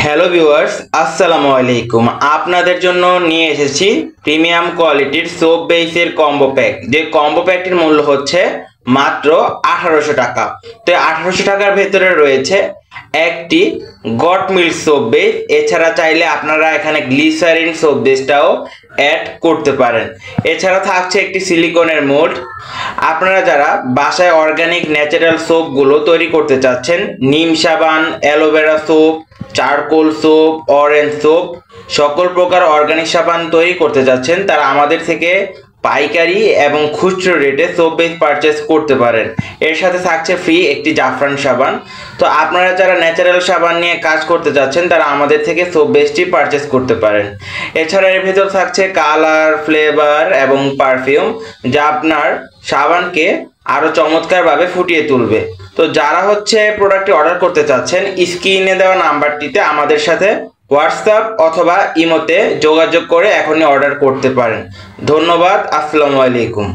Hello viewers, আসসালামু আলাইকুম। আপনাদের জন্য নিয়ে এসেছি প্রিমিয়াম কোয়ালিটির সোপ বেসের কম্বো প্যাক। যে কম্বো প্যাকটির মূল্য হচ্ছে মাত্র 1800 টাকা। তো 1800 টাকার ভেতরে রয়েছে একটি গট মিল্ক সোপ বেস। এছাড়া চাইলে আপনারা এখানে গ্লিসারিন সোপ বেসটাও অ্যাড করতে পারেন। এছাড়া থাকছে একটি সিলিকনের মোল্ড। আপনারা যারা বাসায় অর্গানিক ন্যাচারাল সোপগুলো তৈরি করতে চাচ্ছেন, নিম সাবান, aloe vera soap, charcoal soap, orange soap, সকল প্রকার অর্গানিক সাবান তৈরি করতে যাচ্ছেন, তারা আমাদের থেকে পাইকারি এবং খুচরো রেটে সোপ বেস পারচেস করতে পারেন। এর সাথে থাকছে ফ্রি একটি জাফরান সাবান। তো আপনারা যারা ন্যাচারাল সাবান নিয়ে কাজ করতে যাচ্ছেন, তারা আমাদের থেকে সোপ বেসটি পারচেস করতে পারেন। এছাড়া এর ভেতর থাকছে কালার, ফ্লেভার এবং পারফিউম, যা আপনার সাবানকে আরো চমৎকারভাবে ফুটিয়ে তুলবে। তো যারা প্রোডাক্টটি অর্ডার করতে চাচ্ছেন, স্ক্রিনে দেওয়া নাম্বারটিতে আমাদের সাথে হোয়াটসঅ্যাপ অথবা ইমোতে যোগাযোগ করে এখনই অর্ডার করতে পারেন। ধন্যবাদ। আসসালামু আলাইকুম।